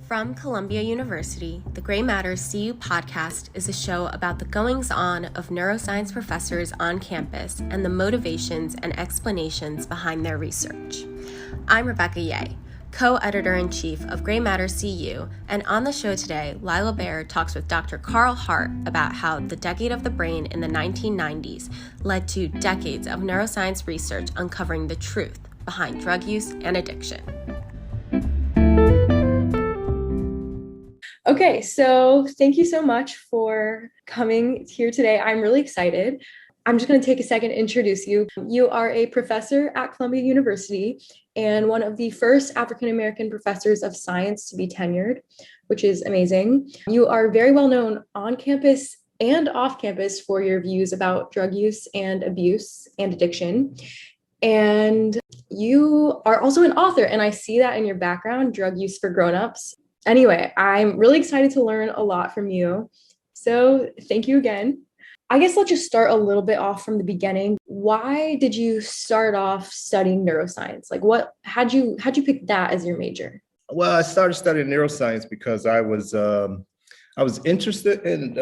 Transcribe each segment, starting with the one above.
From Columbia University, the Gray Matters CU podcast is a show about the goings-on of neuroscience professors on campus and the motivations and explanations behind their research. I'm Rebecca Yeh, co-editor-in-chief of Gray Matters CU, and on the show today, Lila Baer talks with Dr. Hart about how the decade of the brain in the 1990s led to decades of neuroscience research uncovering the truth behind drug use and addiction. Okay, so thank you so much for coming here today. I'm really excited. I'm just going to take a second to introduce you. You are a professor at Columbia University and one of the first African-American professors of science to be tenured, which is amazing. You are very well known on campus and off campus for your views about drug use and abuse and addiction. And you are also an author, and I see that in your background, Drug Use for Grownups. Anyway, I'm really excited to learn a lot from you. So thank you again. I guess let's just start a little bit off from the beginning. Why did you start off studying neuroscience? How'd you pick that as your major? Well, I started studying neuroscience because I was interested in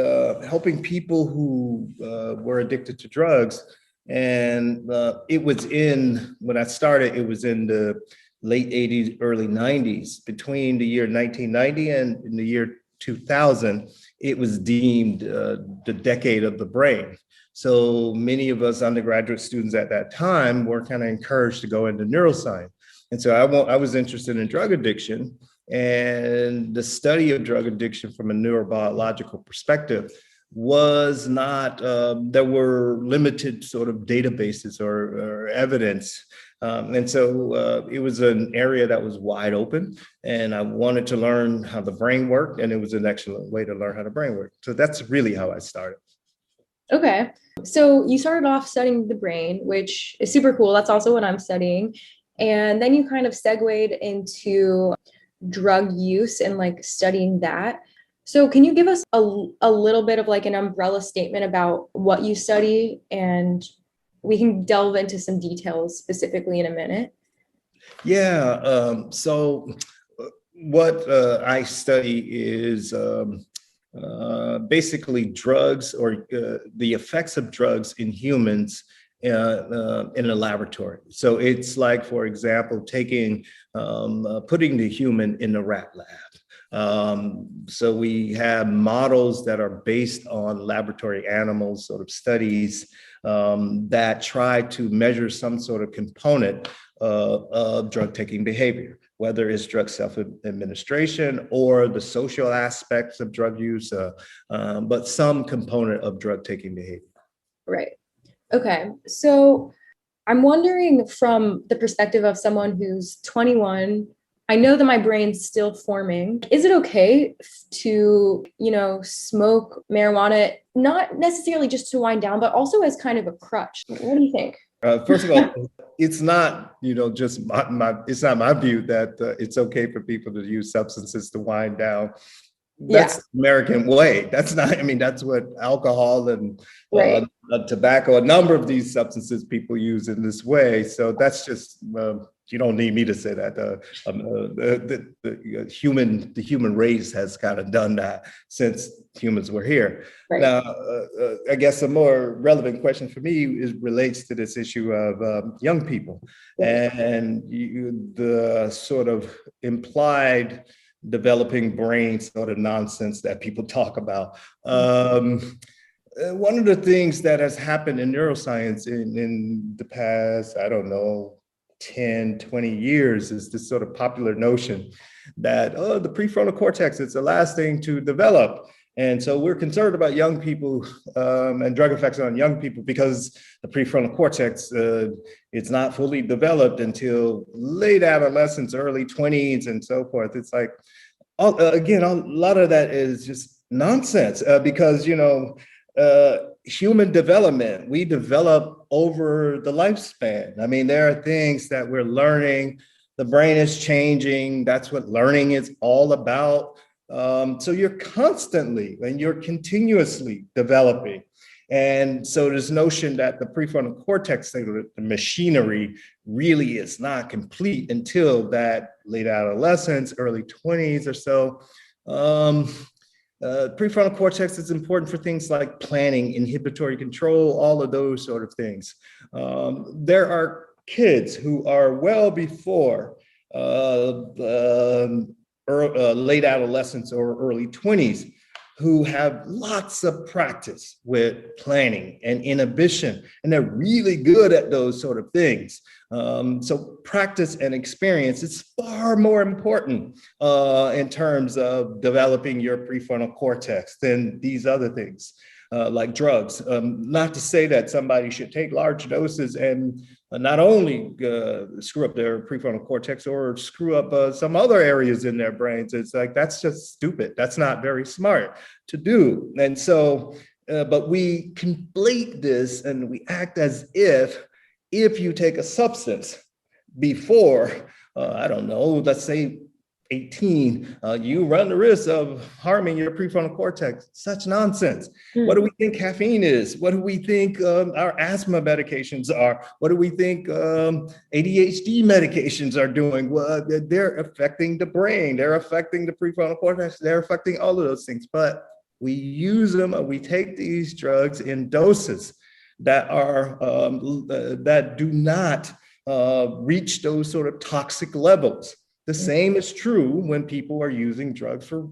helping people who were addicted to drugs. And when I started, it was in the late 80s, early 90s. Between the year 1990 and in the year 2000, it was deemed the decade of the brain. So many of us undergraduate students at that time were kind of encouraged to go into neuroscience. And so I was interested in drug addiction and the study of drug addiction from a neurobiological perspective was not, there were limited sort of databases or evidence. And so it was an area that was wide open, and I wanted to learn how the brain worked, and it was an excellent way to learn how the brain worked. So that's really how I started. Okay. So you started off studying the brain, which is super cool. That's also what I'm studying. And then you kind of segued into drug use and studying that. So can you give us a little bit of an umbrella statement about what you study, and we can delve into some details specifically in a minute? Yeah. So what I study is basically drugs or the effects of drugs in humans in a laboratory. So it's like, for example, putting the human in the rat lab. So we have models that are based on laboratory animals sort of studies that try to measure some sort of component of drug taking behavior, whether it's drug self-administration or the social aspects of drug use, but some component of drug taking behavior. Right. Okay. So I'm wondering, from the perspective of someone who's 21, I know that my brain's still forming. Is it okay to, smoke marijuana, not necessarily just to wind down, but also as kind of a crutch? What do you think? First of all, it's not, just it's not my view that it's okay for people to use substances to wind down. That's the American way. That's not, that's what alcohol and tobacco, a number of these substances people use in this way. So that's just, you don't need me to say that. The human race has kind of done that since humans were here. Right. Now, I guess a more relevant question for me relates to this issue of young people and the sort of implied developing brain sort of nonsense that people talk about. One of the things that has happened in neuroscience in the past, 10, 20 years is this sort of popular notion that, the prefrontal cortex, it's the last thing to develop. And so we're concerned about young people and drug effects on young people because the prefrontal cortex, it's not fully developed until late adolescence, early 20s and so forth. It's like, again, a lot of that is just nonsense because, human development, we develop over the lifespan. There are things that we're learning. The brain is changing. That's what learning is all about. So you're constantly and you're continuously developing. And so this notion that the prefrontal cortex, the machinery, really is not complete until that late adolescence, early 20s or so. Prefrontal cortex is important for things like planning, inhibitory control, all of those sort of things. There are kids who are well before late adolescence or early 20s who have lots of practice with planning and inhibition, and they're really good at those sort of things. So practice and experience is far more important in terms of developing your prefrontal cortex than these other things. Like drugs. Not to say that somebody should take large doses and not only screw up their prefrontal cortex or screw up some other areas in their brains. It's like, that's just stupid. That's not very smart to do. And so, but we conflate this and we act as if you take a substance before, I don't know, let's say 18, you run the risk of harming your prefrontal cortex. Such nonsense. What do we think caffeine is? What do we think our asthma medications are? What do we think ADHD medications are doing? Well, they're affecting the brain. They're affecting the prefrontal cortex. They're affecting all of those things. But we use them, we take these drugs in doses that are that do not reach those sort of toxic levels. The same is true when people are using drugs for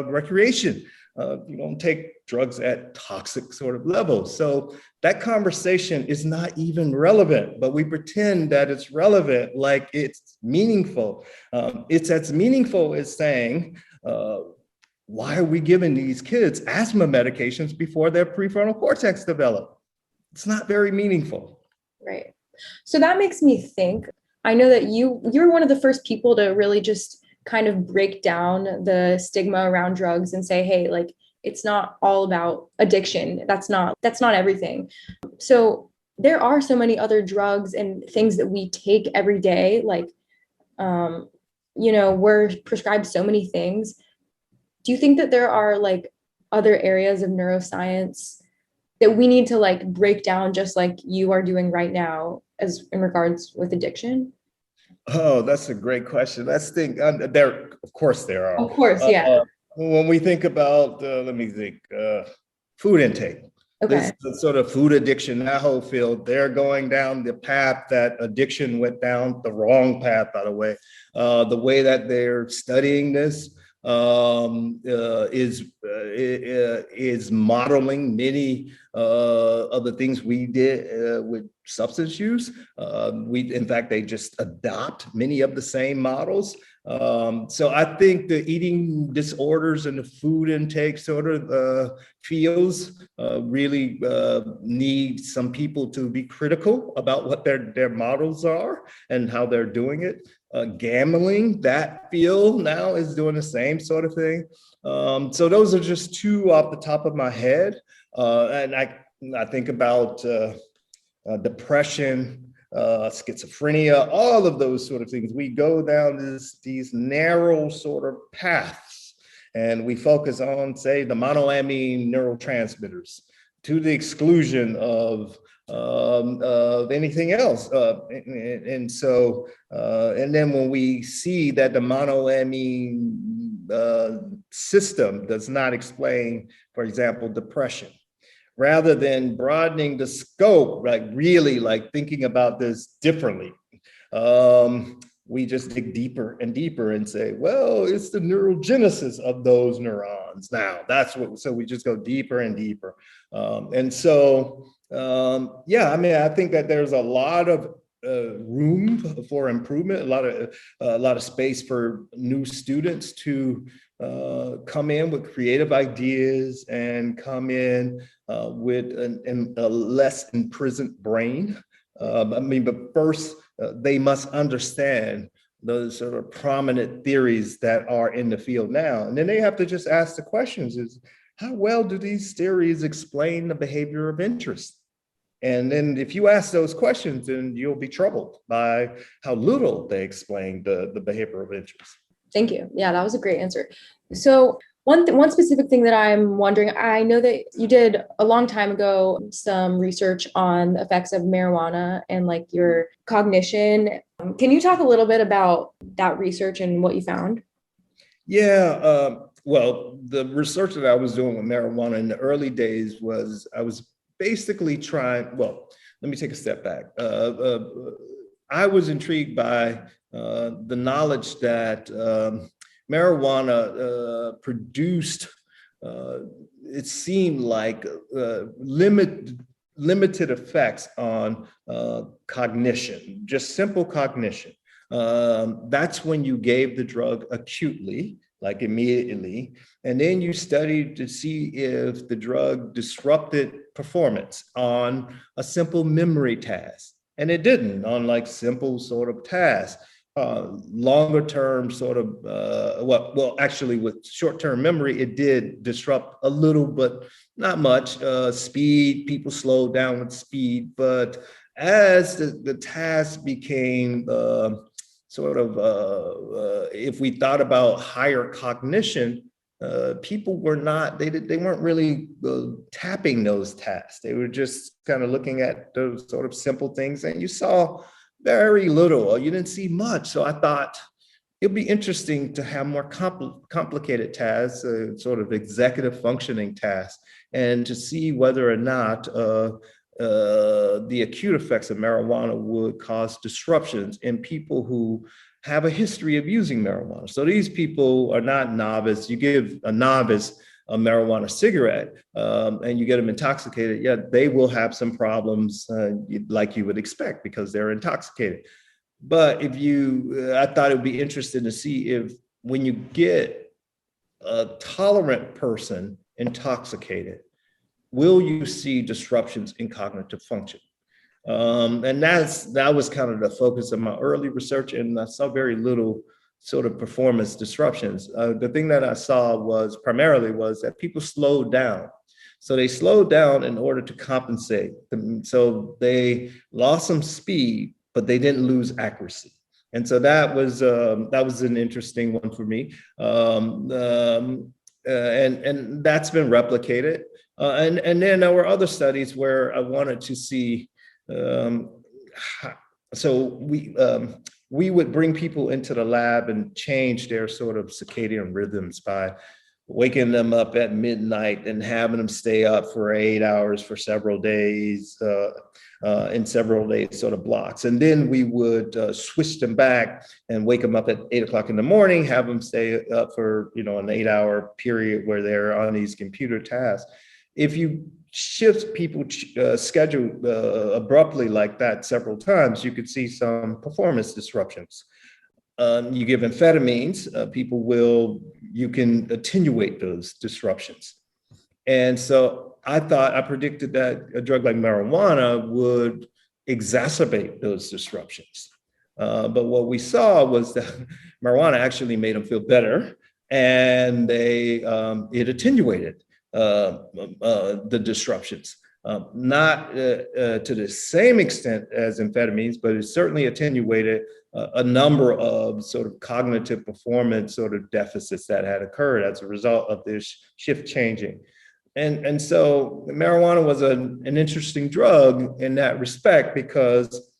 recreation. You don't take drugs at toxic sort of levels. So that conversation is not even relevant, but we pretend that it's relevant like it's meaningful. It's as meaningful as saying, why are we giving these kids asthma medications before their prefrontal cortex develop? It's not very meaningful. Right. So that makes me think, I know that you're one of the first people to really just kind of break down the stigma around drugs and say, hey, like, it's not all about addiction. That's not everything. So there are so many other drugs and things that we take every day. Like, we're prescribed so many things. Do you think that there are like other areas of neuroscience that we need to like break down, just like you are doing right now, as in regards with addiction? Oh, that's a great question. Let's think. There, of course, there are. Of course, yeah. When we think about, let me think, food intake. Okay. This sort of food addiction, that whole field, they're going down the path that addiction went down, the wrong path, by the way. The way that they're studying this is modeling many of the things we did with substance use. In fact, they just adopt many of the same models. So I think the eating disorders and the food intake sort of fields really need some people to be critical about what their models are and how they're doing it. Gambling, that field now is doing the same sort of thing. So those are just two off the top of my head. And I think about depression, schizophrenia, all of those sort of things. We go down these narrow sort of paths, and we focus on, say, the monoamine neurotransmitters to the exclusion of anything else. And so, and then when we see that the monoamine system does not explain, for example, depression, rather than broadening the scope, like really like thinking about this differently, we just dig deeper and deeper and say, well, it's the neurogenesis of those neurons. Now that's what, so we just go deeper and deeper. And so, yeah, I mean, I think that there's a lot of room for improvement, a lot of space for new students to come in with creative ideas and come in with a less imprisoned brain. I mean, but first, they must understand those sort of prominent theories that are in the field now. And then they have to just ask the questions is, how well do these theories explain the behavior of interest? And then if you ask those questions, then you'll be troubled by how little they explain the behavior of interest. Thank you. Yeah, that was a great answer. So One specific thing that I'm wondering, I know that you did a long time ago some research on the effects of marijuana and like your cognition. Can you talk a little bit about that research and what you found? Yeah, well, the research that I was doing with marijuana in the early days was I was basically trying, well, let me take a step back. I was intrigued by the knowledge that marijuana produced, uh, it seemed like limited effects on cognition, just simple cognition. That's when you gave the drug acutely, like immediately, and then you studied to see if the drug disrupted performance on a simple memory task. And it didn't on like simple sort of tasks. Longer term sort of, actually with short term memory, it did disrupt a little, but not much. Speed, people slowed down with speed, but as the task became if we thought about higher cognition, people were not, they weren't really tapping those tasks. They were just kind of looking at those sort of simple things, and you saw very little, or you didn't see much. So I thought it'd be interesting to have more complicated tasks, sort of executive functioning tasks, and to see whether or not the acute effects of marijuana would cause disruptions in people who have a history of using marijuana. So these people are not novice. You give a novice a marijuana cigarette and you get them intoxicated, yeah, they will have some problems like you would expect because they're intoxicated. But I thought it would be interesting to see if when you get a tolerant person intoxicated, will you see disruptions in cognitive function? And that was kind of the focus of my early research, and I saw very little sort of performance disruptions. The thing that I saw was primarily was that people slowed down. So they slowed down in order to compensate. So they lost some speed, but they didn't lose accuracy. And so that was an interesting one for me. And that's been replicated. And then there were other studies where I wanted to see. So we would bring people into the lab and change their sort of circadian rhythms by waking them up at midnight and having them stay up for 8 hours for several days in several days sort of blocks. And then we would switch them back and wake them up at 8 o'clock in the morning, have them stay up for, an 8 hour period where they're on these computer tasks. If you shift people's schedule abruptly like that several times, you could see some performance disruptions. You give amphetamines, you can attenuate those disruptions. And so I predicted that a drug like marijuana would exacerbate those disruptions. But what we saw was that marijuana actually made them feel better, and it attenuated the disruptions. Not to the same extent as amphetamines, but it certainly attenuated a number of sort of cognitive performance sort of deficits that had occurred as a result of this shift changing. And so marijuana was an interesting drug in that respect because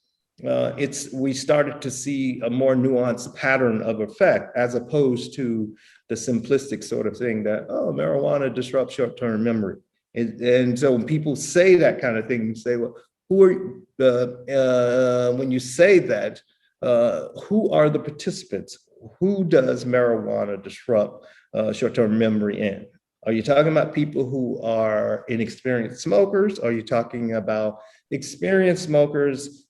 we started to see a more nuanced pattern of effect as opposed to the simplistic sort of thing that, marijuana disrupts short-term memory. And so when people say that kind of thing, you say, well, when you say that, who are the participants? Who does marijuana disrupt short-term memory in? Are you talking about people who are inexperienced smokers? Are you talking about experienced smokers,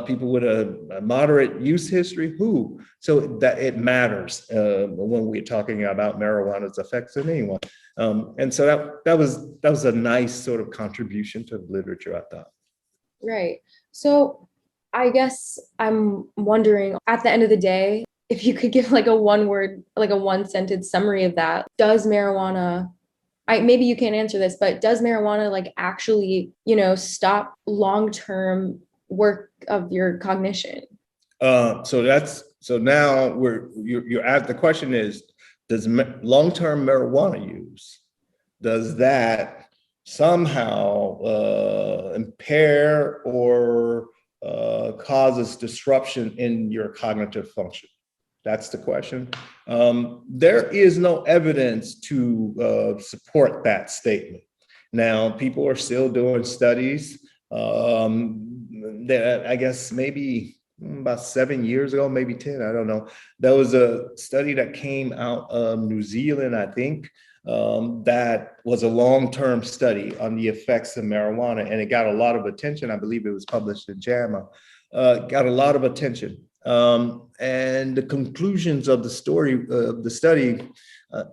people with a moderate use history? Who? So that it matters when we're talking about marijuana's effects on anyone. And so that was a nice sort of contribution to the literature, I thought. Right. So I guess I'm wondering at the end of the day, if you could give like a one word, like a one sentence summary of that, does marijuana, maybe you can't answer this, but does marijuana like actually, stop long-term work of your cognition? So now you're at the question is, does long-term marijuana use, does that somehow impair or causes disruption in your cognitive function? That's the question. There is no evidence to support that statement. Now, people are still doing studies. That I guess maybe about 7 years ago, maybe 10, I don't know. There was a study that came out of New Zealand, I think, that was a long-term study on the effects of marijuana, and it got a lot of attention. I believe it was published in JAMA. Got a lot of attention. And the conclusions of the study,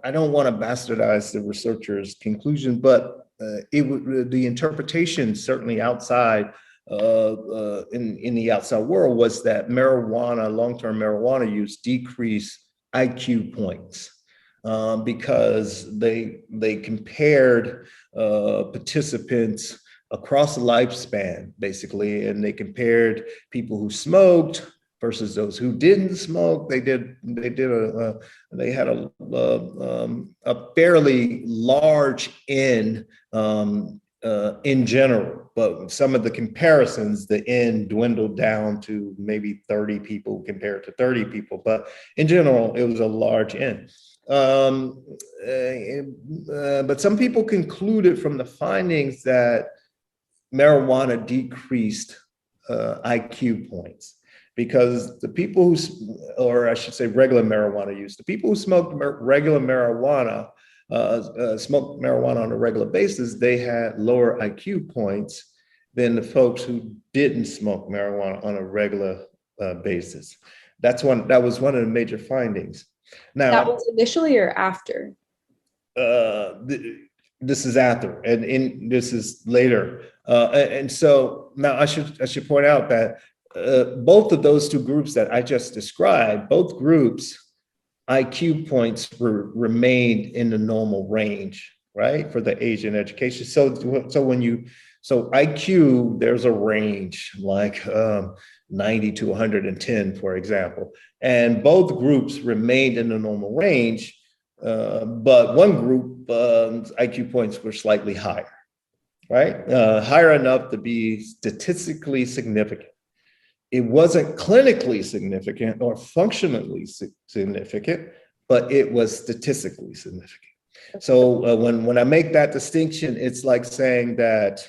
I don't want to bastardize the researchers' conclusion, but the interpretation certainly outside in the outside world was that long-term marijuana use decreased IQ points because they compared participants across the lifespan, basically, and they compared people who smoked versus those who didn't smoke. They had a fairly large N in general, but some of the comparisons, the N dwindled down to maybe 30 people compared to 30 people, but in general, it was a large N. But some people concluded from the findings that marijuana decreased IQ points, because the people who, or I should say regular marijuana use, the people who smoked regular marijuana, smoked marijuana on a regular basis, they had lower IQ points than the folks who didn't smoke marijuana on a regular basis. That was one of the major findings. Now, that was initially or after? This is after, and this is later. And so now I should point out that both of those two groups that I just described, both groups, IQ points remained in the normal range, right, for the age and education. So IQ, there's a range like 90 to 110, for example, and both groups remained in the normal range. But one group, IQ points were slightly higher, right? Higher enough to be statistically significant. It wasn't clinically significant or functionally significant, but it was statistically significant. So when I make that distinction, it's like saying that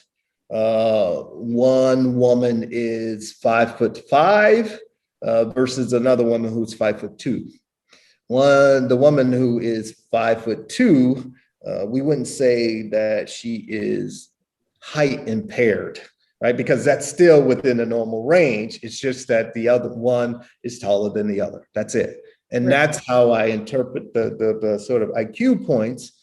one woman is 5'5" versus another woman who's 5'2". The woman who is 5'2", we wouldn't say that she is height impaired, right? Because that's still within the normal range. It's just that the other one is taller than the other. That's it. And right. That's how I interpret the sort of IQ points.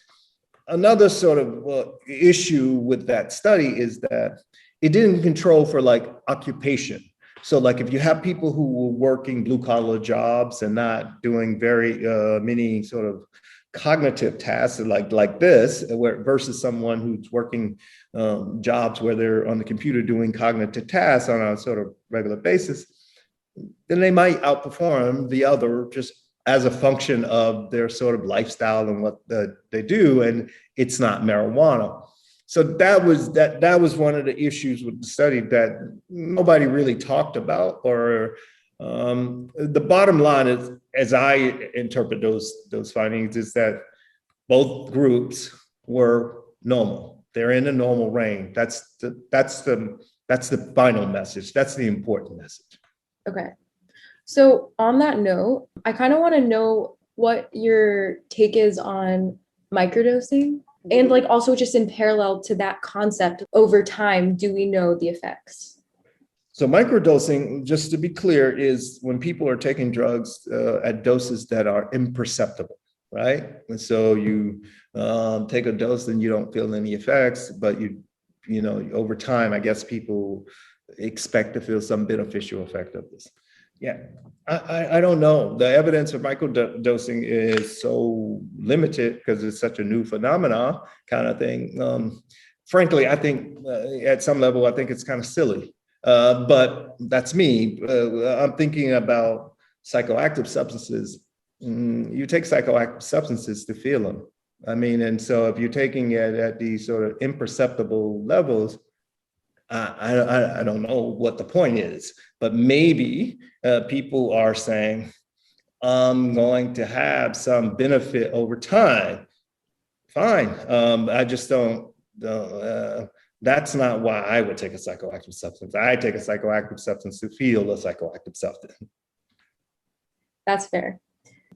Another sort of issue with that study is that it didn't control for like occupation. So like if you have people who were working blue collar jobs and not doing very many sort of cognitive tasks like this, versus someone who's working jobs where they're on the computer doing cognitive tasks on a sort of regular basis, then they might outperform the other just as a function of their sort of lifestyle and what they do, and it's not marijuana. So that was one of the issues with the study that nobody really talked about. Or the bottom line is, as I interpret those findings, is that both groups were normal. They're in a normal range. That's the final message. That's the important message. Okay. So on that note, I kind of want to know what your take is on microdosing, and like also just in parallel to that concept, over time, do we know the effects? So microdosing, just to be clear, is when people are taking drugs at doses that are imperceptible, right? And so you take a dose and you don't feel any effects, but you know, over time, I guess people expect to feel some beneficial effect of this. Yeah, I don't know. The evidence of microdosing is so limited because it's such a new phenomena kind of thing. Frankly, I think at some level, I think it's kind of silly. But that's me. I'm thinking about psychoactive substances. you take psychoactive substances to feel them. I mean, and so if you're taking it at these sort of imperceptible levels, I don't know what the point is, but maybe people are saying, I'm going to have some benefit over time. Fine. I just don't, that's not why I would take a psychoactive substance. I take a psychoactive substance to feel a psychoactive substance. That's fair.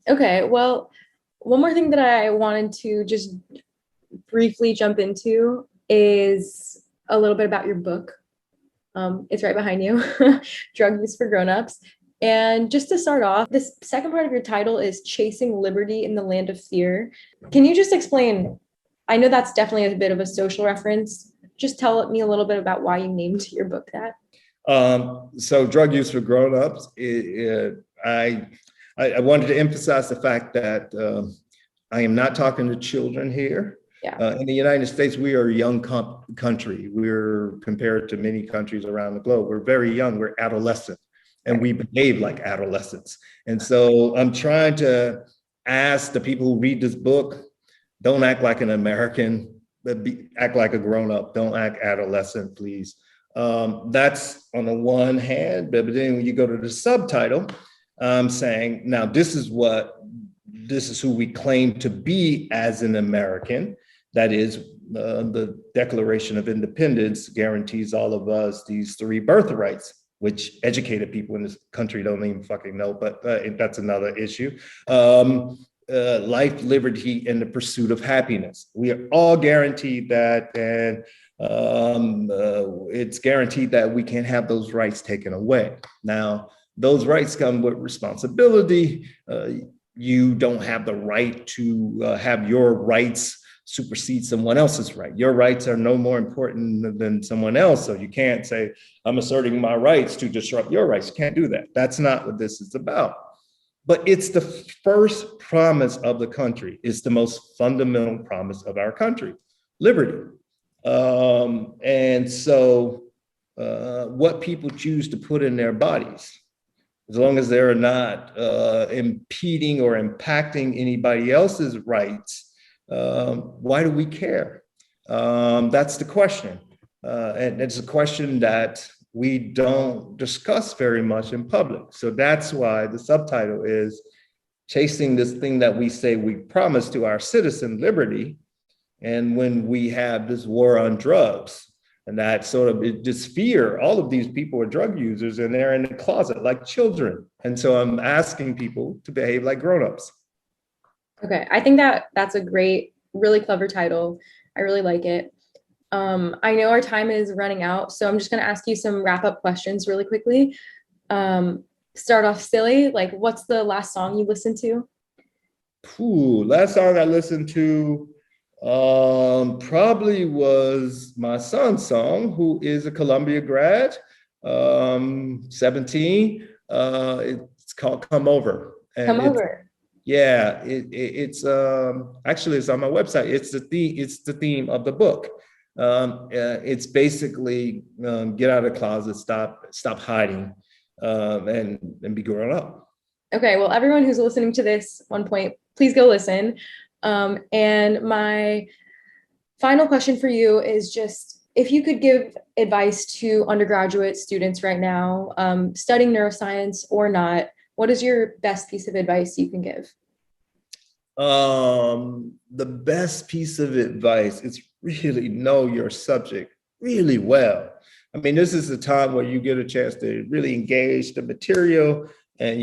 Okay, well, one more thing that I wanted to just briefly jump into is a little bit about your book. It's right behind you, Drug Use for Grownups. And just to start off, this second part of your title is Chasing Liberty in the Land of Fear. Can you just explain? I know that's definitely a bit of a social reference. Just tell me a little bit about why you named your book that. So Drug Use for Grownups, I wanted to emphasize the fact that I am not talking to children here. Yeah. In the United States, we are a young country. We're compared to many countries around the globe. We're very young. We're adolescent, and we behave like adolescents. And so I'm trying to ask the people who read this book, don't act like an American, but act like a grown-up. Don't act adolescent, please. That's on the one hand, but then when you go to the subtitle, I'm saying, now this is who we claim to be as an American. That is, the Declaration of Independence guarantees all of us these 3 birthrights, which educated people in this country don't even fucking know, but that's another issue. Life, liberty, and the pursuit of happiness. We are all guaranteed that, and it's guaranteed that we can't have those rights taken away. Now, those rights come with responsibility. You don't have the right to have your rights supersede someone else's right. Your rights are no more important than someone else. So you can't say, I'm asserting my rights to disrupt your rights. You can't do that. That's not what this is about. But it's the first promise of the country. It's the most fundamental promise of our country, liberty. And so what people choose to put in their bodies, as long as they're not impeding or impacting anybody else's rights, why do we care? That's the question. And it's a question that we don't discuss very much in public. So that's why the subtitle is Chasing this thing that we say we promise to our citizen, liberty. And when we have this war on drugs, and that sort of this fear, all of these people are drug users and they're in the closet like children. And so I'm asking people to behave like grownups. Okay, I think that's a great, really clever title. I really like it. I know our time is running out, so I'm just going to ask you some wrap-up questions really quickly. Start off silly, like what's the last song you listened to? Last song I listened to probably was my son's song, who is a Columbia grad, 17. It's called Come Over. And Come Over. Yeah, it's actually it's on my website. It's the theme of the book. It's basically get out of the closet, stop hiding, and be grown up. Okay, well, everyone who's listening to this one point, please go listen. And my final question for you is just if you could give advice to undergraduate students right now, studying neuroscience or not, what is your best piece of advice you can give? The best piece of advice is really know your subject really well. I mean, this is the time where you get a chance to really engage the material. And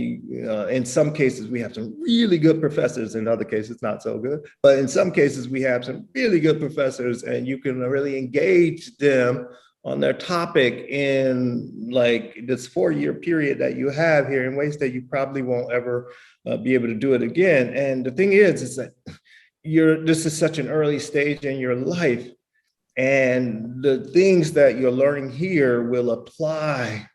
in some cases, we have some really good professors. In other cases, not so good. But in some cases, we have some really good professors, and you can really engage them on their topic in like this 4-year period that you have here in ways that you probably won't ever be able to do it again. And the thing is that this is such an early stage in your life, and the things that you're learning here will apply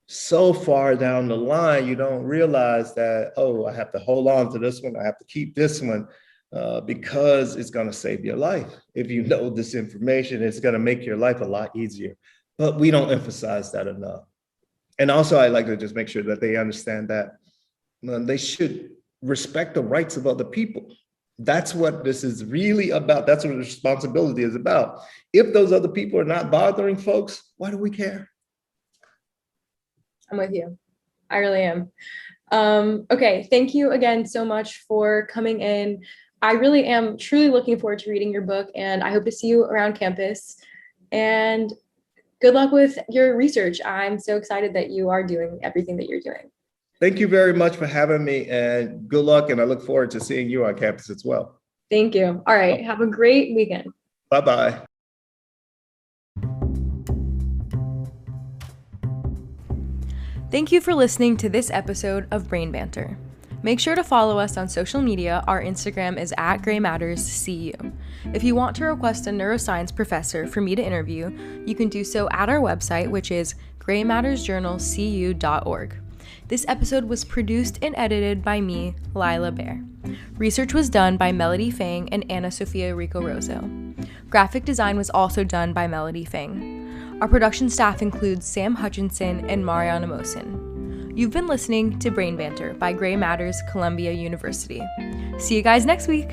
so far down the line. You don't realize that, oh, I have to hold on to this one. I have to keep this one because it's going to save your life. If you know this information, it's going to make your life a lot easier. But we don't emphasize that enough. And also, I like to just make sure that they understand that they should respect the rights of other people. That's what this is really about. That's what responsibility is about. If those other people are not bothering folks, why do we care? I'm with you. I really am. Okay, thank you again so much for coming in. I really am truly looking forward to reading your book, and I hope to see you around campus. And good luck with your research. I'm so excited that you are doing everything that you're doing. Thank you very much for having me, and good luck. And I look forward to seeing you on campus as well. Thank you. All right. Have a great weekend. Bye-bye. Thank you for listening to this episode of Brain Banter. Make sure to follow us on social media. Our Instagram is @GrayMattersCU. If you want to request a neuroscience professor for me to interview, you can do so at our website, which is graymattersjournalcu.org. This episode was produced and edited by me, Lila Bear. Research was done by Melody Fang and Anna Sophia Rico Rosso. Graphic design was also done by Melody Fang. Our production staff includes Sam Hutchinson and Mariana Mosin. You've been listening to Brain Banter by Gray Matters Columbia University. See you guys next week.